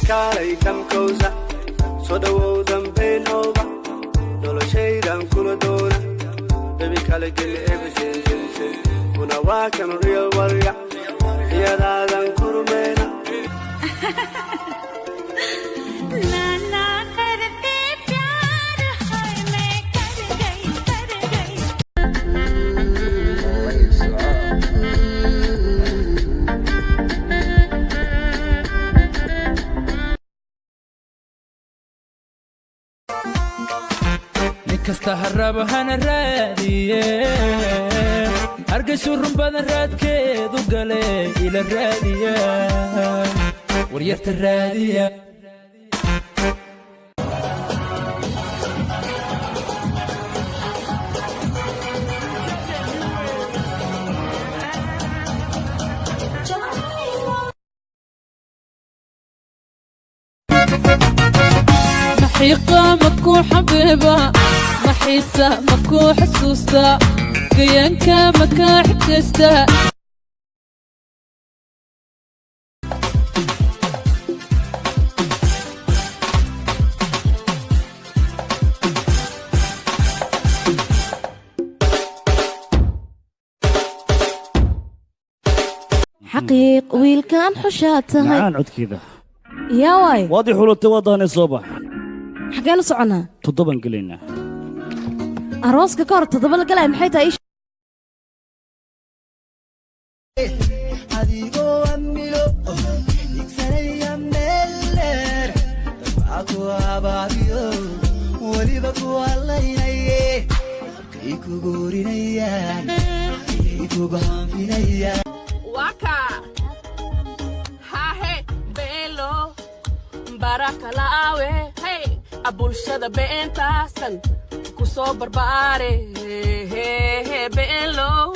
kaalay kan kowsa soo dhawow dambayn hooba noloshaydan kula doona baby kala geli everything una waa kan real warrior iyadaadan kurmeena kasta harabo hana raadiye argashu run badan raadkeedu gale ila raadiya waryarta raadiya محيقة مكو حبيبة محيسة مكو حسوسة قيانكا مكا حكستا حقيق ويل كان حشاتها معان عد كذا يا واي واضح ولو توضاني الصبح حقين صعنا تضبن قلينا أروسك كورت تضبن قلها محيطة إيش Waka Hahe Belo Barakalawe Hey Abulshada Bentasan Kuso Barbare Hey Belo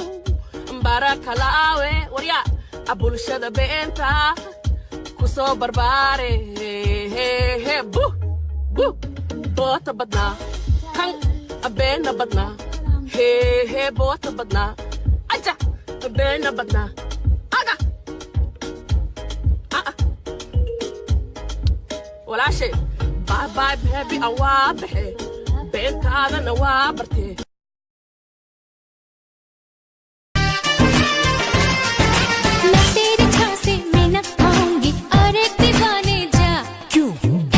Barakalawe Warya Abulshada Benta Kuso Barbare Hey Bu Bu Bota Badna Kang Abena Badna Hey Bota Badna Aja Abena Badna Aga ولا شيء باي باي بهبي أوابحي بنت هذا نوابرتي मैं तेरे झांसे में न आऊंगी और एक दीवाने जा क्यों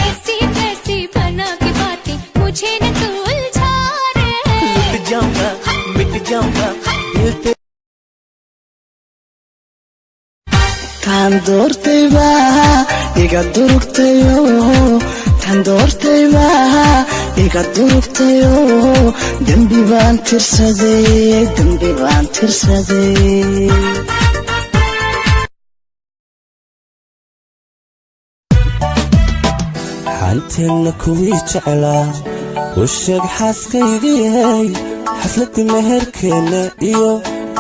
ऐसी वैसी बना के बातें मुझे न तू उलझा रे मिट जाऊंगा दिल पे Tandorteba iga durugtayo Tandorteba iga durugtayo Dembi baan tirsaday xanteena kuwii jeclaa washeeg xaaskaygiyay xafladii meherkeena iyo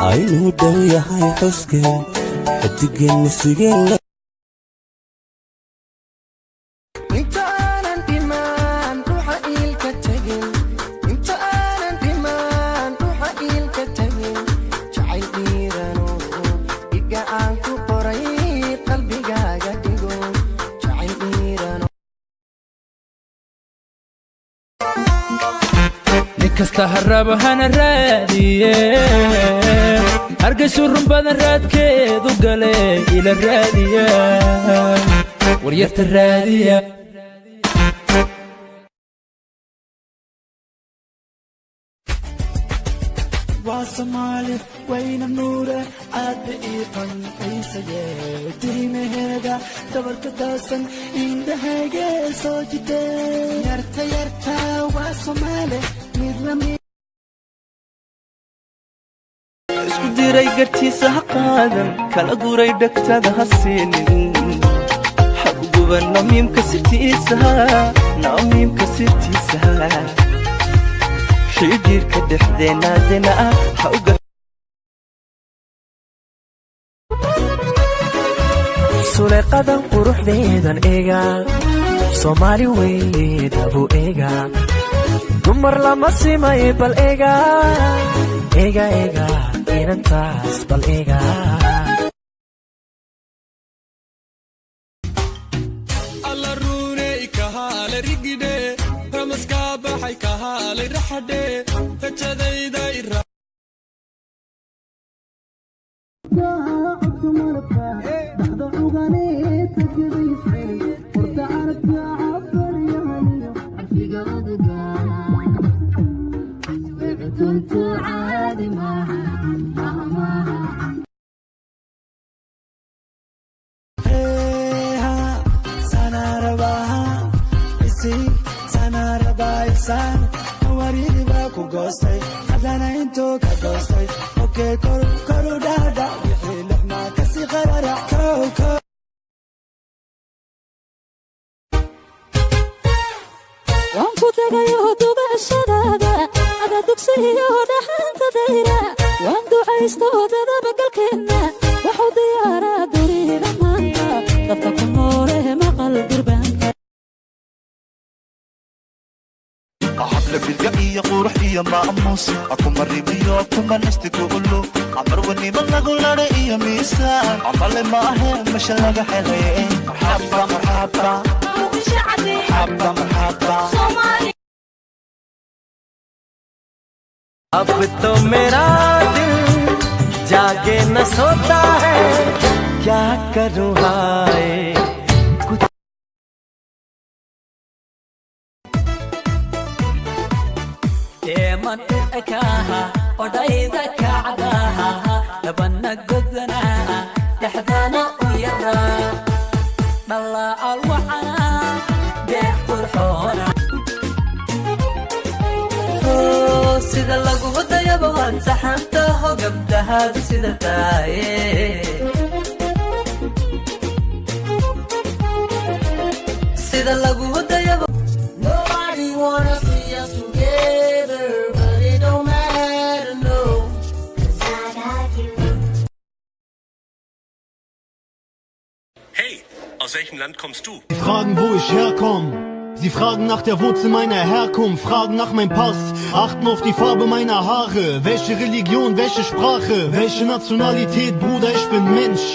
aynuu dhow yahay xuskeen xidigeenna sugeenna inta aanan dhimaan ruuxa iilka tagin inta aanan dhimaan ruuxa iilka tagin jacayl dhiirano iga aan ku qoray qalbigaaga dhigo jacayl dhiirano kasta harabo hana raadiye argashu run badan raadkeedu gale ila raadiya waryarta raadiya waa Soomaali wayna nuure aad iiqan aysaye dirimeheeda dabarka daasan indhahayga soo jitee yarta waa Soomaali midna isku diray gartiisa ha qaadan kala guray dhagtada ha siinin haguguban namiimka sirtiisa xidhiirka dhexdeenaadena ah ha uga suleeqadan quruxdeedan eega Soomaali weydabu eega dumar lama simay bal eega inantaas bal eega Allah وانكو تغيو دوغاشدادا ادا دugsiyo dhaxanta dayra waan ducaysto dada bagalkeena waxu diyaara duriga maanta dadka ku noole maqal dirbaanka حفلة بالقائية قروحية مأموس أكو مريبية أكو منستي كله عمر وني من أقول لرئية ميسان عمر ما أهم مش لقى حلوين مرحبا مرحبا مرحبا مرحبا अब तो मेरा दिल जागे न सोता है क्या करूँ हाय من أكاها ودايدا كعداها لبنا قدناها تحذانا ويرا بالله الوحنا بيحط الحورة سيدا لقو غدا يبوان سحنته قبتها بسيدا تايه سيدا لقو غدا يبوان Nobody wanna see us together, but it don't matter, no. 'Cause I got you. Hey, aus welchem Land kommst du? Sie fragen, wo ich herkomme. Sie fragen nach der Wurzel meiner Herkunft, fragen nach meinem Pass, achten auf die Farbe meiner Haare. Welche Religion, welche Sprache, welche Nationalität, Bruder, ich bin Mensch.